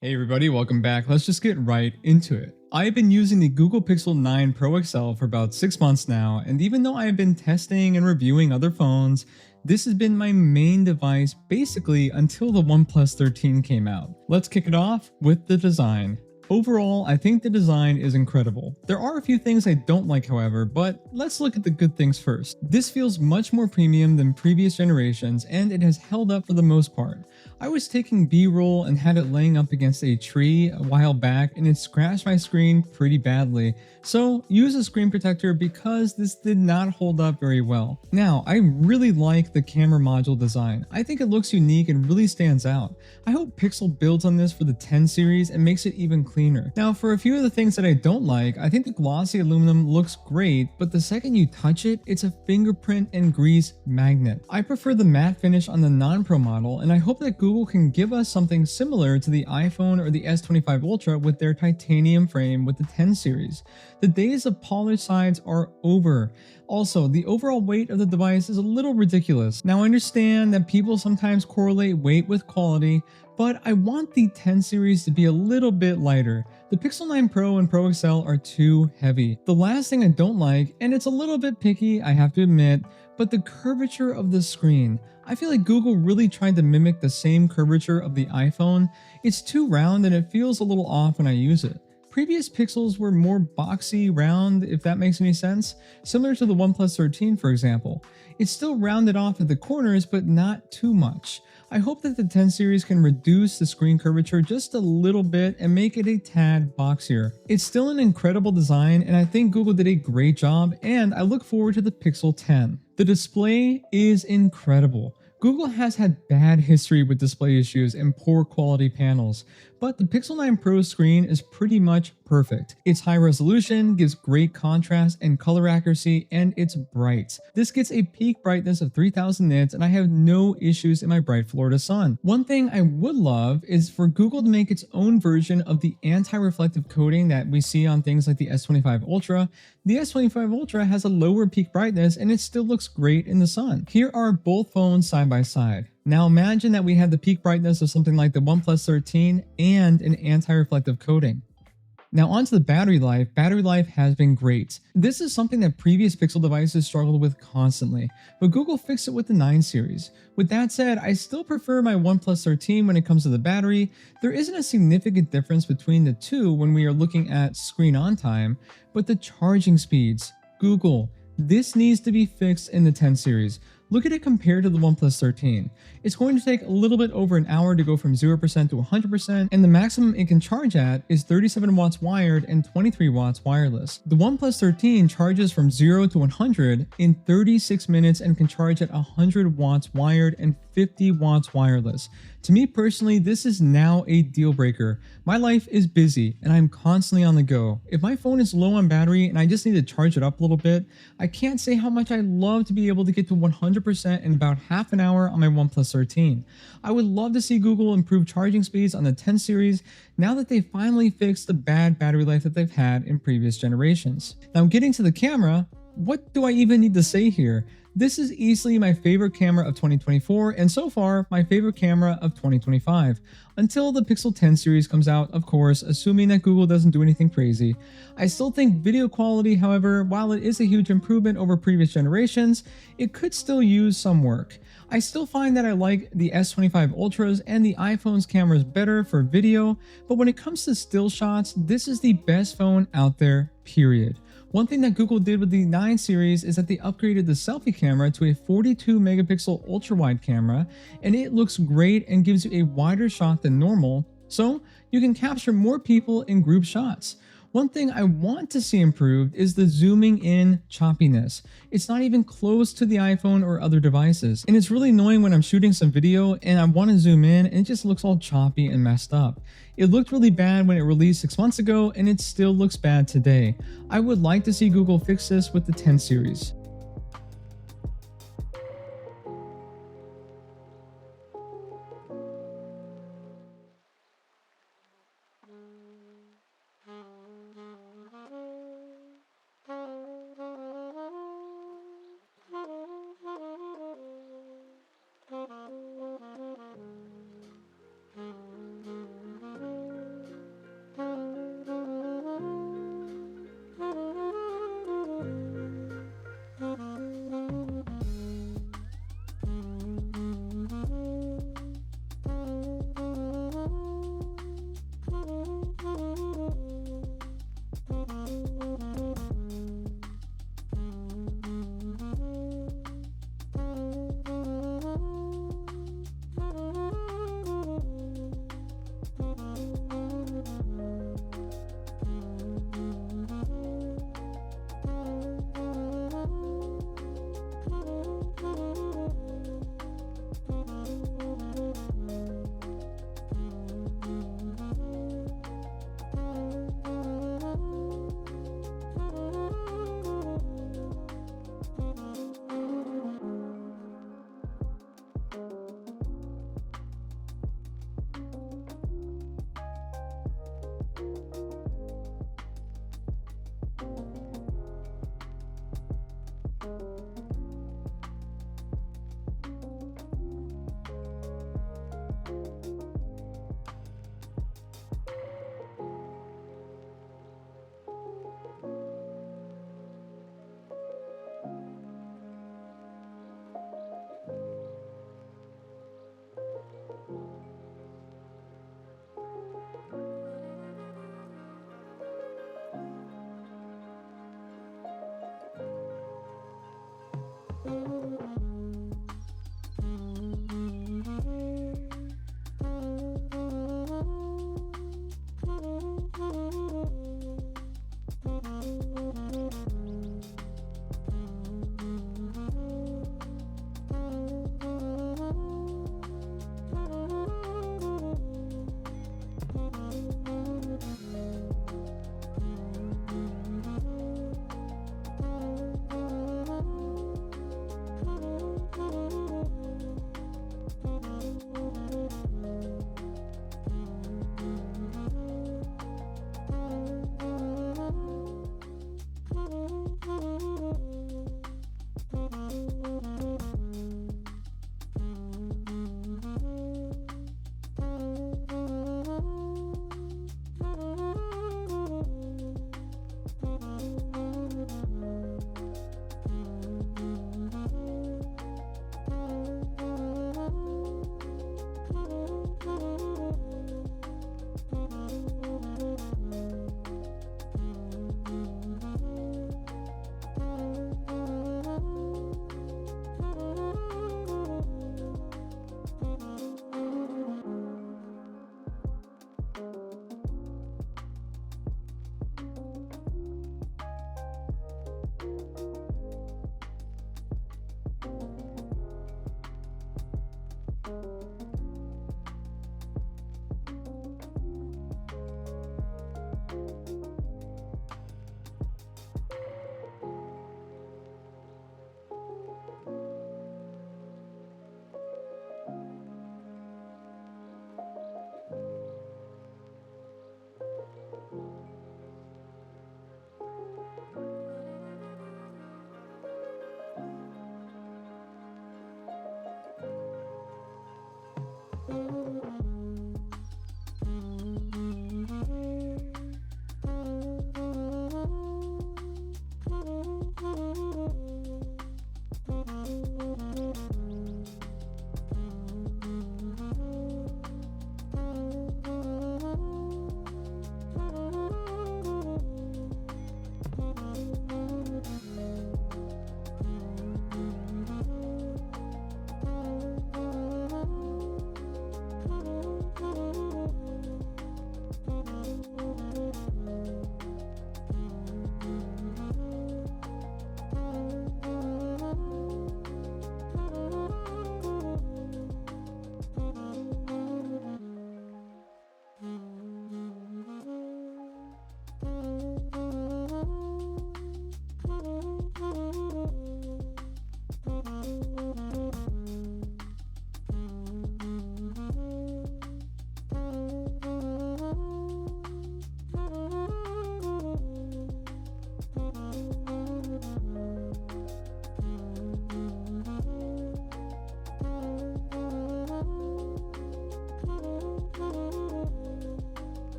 Hey everybody, welcome back. Let's just get right into it. I've been using the Google Pixel 9 Pro XL for about 6 months now, and even though I have been testing and reviewing other phones, this has been my main device basically until the OnePlus 13 came out. Let's kick it off with the design. Overall, I think the design is incredible. There are a few things I don't like, however, but let's look at the good things first. This feels much more premium than previous generations, and it has held up for the most part. I was taking B-roll and had it laying up against a tree a while back, and it scratched my screen pretty badly, so use a screen protector because this did not hold up very well. Now, I really like the camera module design. I think it looks unique and really stands out. I hope Pixel builds on this for the 10 series and makes it even cleaner. Now, for a few of the things that I don't like, I think the glossy aluminum looks great, but the second you touch it, it's a fingerprint and grease magnet. I prefer the matte finish on the non-Pro model, and I hope that Google can give us something similar to the iPhone or the S25 Ultra with their titanium frame with the 10 series. The days of polished sides are over. Also, the overall weight of the device is a little ridiculous. Now, I understand that people sometimes correlate weight with quality, but I want the 10 series to be a little bit lighter. The Pixel 9 Pro and Pro XL are too heavy. The last thing I don't like, and it's a little bit picky, I have to admit, but the curvature of the screen. I feel like Google really tried to mimic the same curvature of the iPhone. It's too round and it feels a little off when I use it. Previous Pixels were more boxy, round, if that makes any sense, similar to the OnePlus 13 for example. It's still rounded off at the corners, but not too much. I hope that the 10 series can reduce the screen curvature just a little bit and make it a tad boxier. It's still an incredible design, and I think Google did a great job, and I look forward to the Pixel 10. The display is incredible. Google has had bad history with display issues and poor quality panels, but the Pixel 9 Pro screen is pretty much perfect. It's high resolution, gives great contrast and color accuracy, and it's bright. This gets a peak brightness of 3000 nits, and I have no issues in my bright Florida sun. One thing I would love is for Google to make its own version of the anti-reflective coating that we see on things like the S25 Ultra. The S25 Ultra has a lower peak brightness and it still looks great in the sun. Here are both phones side by side. Now imagine that we have the peak brightness of something like the OnePlus 13 and an anti-reflective coating. Now onto the battery life. Battery life has been great. This is something that previous Pixel devices struggled with constantly, but Google fixed it with the 9 series. With that said, I still prefer my OnePlus 13 when it comes to the battery. There isn't a significant difference between the two when we are looking at screen on time, but the charging speeds. Google, this needs to be fixed in the 10 series. Look at it compared to the OnePlus 13. It's going to take a little bit over an hour to go from 0% to 100%, and the maximum it can charge at is 37 watts wired and 23 watts wireless. The OnePlus 13 charges from 0 to 100 in 36 minutes and can charge at 100 watts wired and 50 watts wireless. To me personally, this is now a deal breaker. My life is busy and I'm constantly on the go. If my phone is low on battery and I just need to charge it up a little bit, I can't say how much I love to be able to get to 100% in about half an hour on my OnePlus 13. I would love to see Google improve charging speeds on the 10 series now that they finally fixed the bad battery life that they've had in previous generations. Now getting to the camera, what do I even need to say here? This is easily my favorite camera of 2024 and so far my favorite camera of 2025. Until the Pixel 10 series comes out, of course, assuming that Google doesn't do anything crazy. I still think video quality, however, while it is a huge improvement over previous generations, it could still use some work. I still find that I like the S25 Ultras and the iPhone's cameras better for video, but when it comes to still shots, this is the best phone out there, period. One thing that Google did with the 9 series is that they upgraded the selfie camera to a 42 megapixel ultra wide camera, and it looks great and gives you a wider shot than normal, so you can capture more people in group shots. One thing I want to see improved is the zooming in choppiness. It's not even close to the iPhone or other devices, and it's really annoying when I'm shooting some video and I want to zoom in and it just looks all choppy and messed up. It looked really bad when it released 6 months ago and it still looks bad today. I would like to see Google fix this with the 10 series.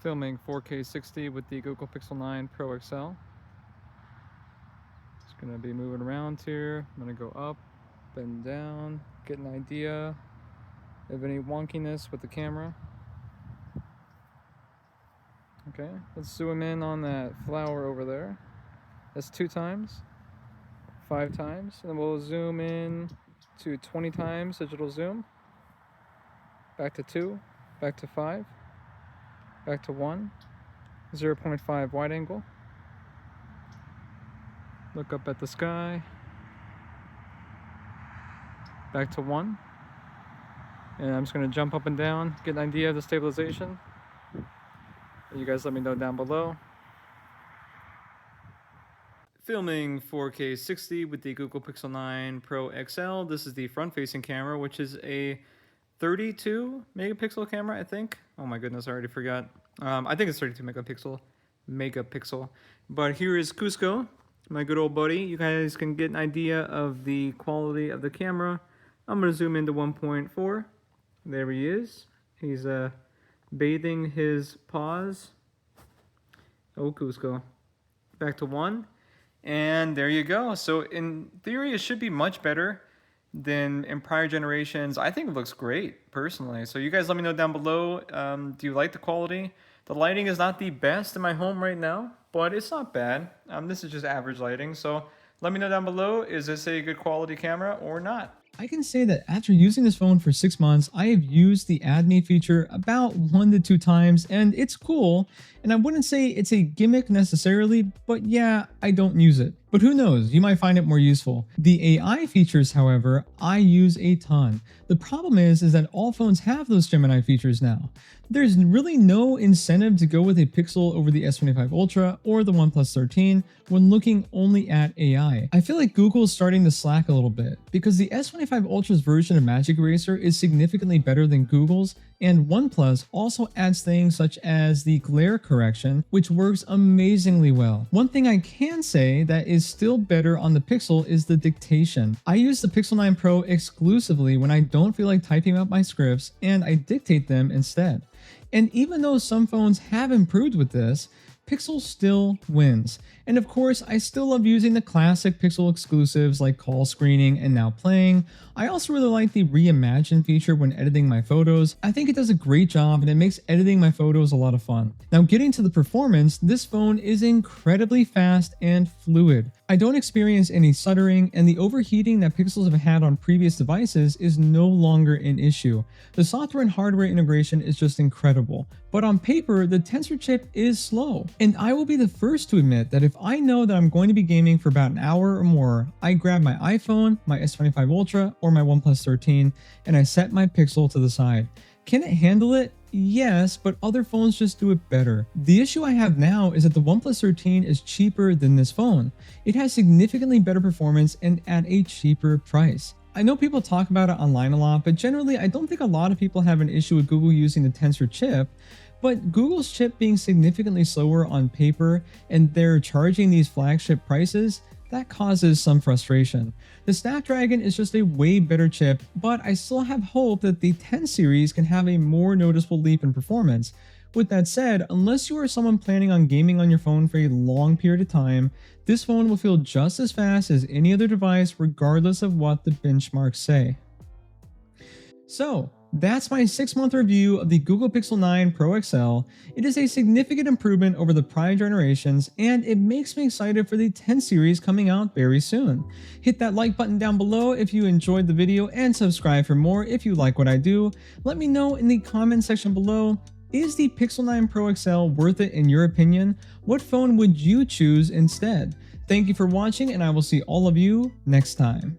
Filming 4K 60 with the Google Pixel 9 Pro XL. Just gonna be moving around here. I'm gonna go up and down, get an idea of any wonkiness with the camera. Okay, let's zoom in on that flower over there. That's 2 times, 5 times, and we'll zoom in to 20 times digital zoom. Back to 2, back to 5. Back to 1, 0.5 wide angle. Look up at the sky. Back to 1. And I'm just gonna jump up and down, get an idea of the stabilization. You guys let me know down below. Filming 4K 60 with the Google Pixel 9 Pro XL. This is the front-facing camera, which is a 32 megapixel camera, I think. Oh my goodness, I already forgot. I think it's 32 megapixel. But here is Cusco, my good old buddy. You guys can get an idea of the quality of the camera. I'm gonna zoom into 1.4. There he is. He's bathing his paws. Oh, Cusco. Back to 1. And there you go. So in theory, it should be much better than in prior generations. I think it looks great, personally. So you guys let me know down below. Do you like the quality? The lighting is not the best in my home right now, but it's not bad. This is just average lighting. So Let me know down below, is this a good quality camera or not? I can say that after using this phone for 6 months, I have used the Add Me feature about 1 to 2 times, and it's cool. And I wouldn't say it's a gimmick necessarily, but yeah, I don't use it. But who knows, you might find it more useful. The AI features, however, I use a ton. The problem is that all phones have those Gemini features now. There's really no incentive to go with a Pixel over the S25 Ultra or the OnePlus 13 when looking only at AI. I feel like Google is starting to slack a little bit because the S25 Ultra's version of Magic Eraser is significantly better than Google's, and OnePlus also adds things such as the glare correction, which works amazingly well. One thing I can say that is still better on the Pixel is the dictation. I use the Pixel 9 Pro exclusively when I don't feel like typing out my scripts, and I dictate them instead. And even though some phones have improved with this, Pixel still wins. And of course, I still love using the classic Pixel exclusives like call screening and now playing. I also really like the reimagine feature when editing my photos. I think it does a great job and it makes editing my photos a lot of fun. Now getting to the performance, this phone is incredibly fast and fluid. I don't experience any stuttering, and the overheating that Pixels have had on previous devices is no longer an issue. The software and hardware integration is just incredible. But on paper, the Tensor chip is slow. And I will be the first to admit that if I know that I'm going to be gaming for about an hour or more, I grab my iPhone, my S25 Ultra, or my OnePlus 13, and I set my Pixel to the side. Can it handle it? Yes, but other phones just do it better. The issue I have now is that the OnePlus 13 is cheaper than this phone. It has significantly better performance and at a cheaper price. I know people talk about it online a lot, but generally I don't think a lot of people have an issue with Google using the Tensor chip. But Google's chip being significantly slower on paper and they're charging these flagship prices, that causes some frustration. The Snapdragon is just a way better chip, but I still have hope that the 10 series can have a more noticeable leap in performance. With that said, unless you are someone planning on gaming on your phone for a long period of time, this phone will feel just as fast as any other device regardless of what the benchmarks say. So, that's my 6-month review of the Google Pixel 9 Pro XL. It is a significant improvement over the prior generations, and it makes me excited for the 10 series coming out very soon. Hit that like button down below if you enjoyed the video, and subscribe for more if you like what I do. Let me know in the comment section below, is the Pixel 9 Pro XL worth it in your opinion? What phone would you choose instead? Thank you for watching, and I will see all of you next time.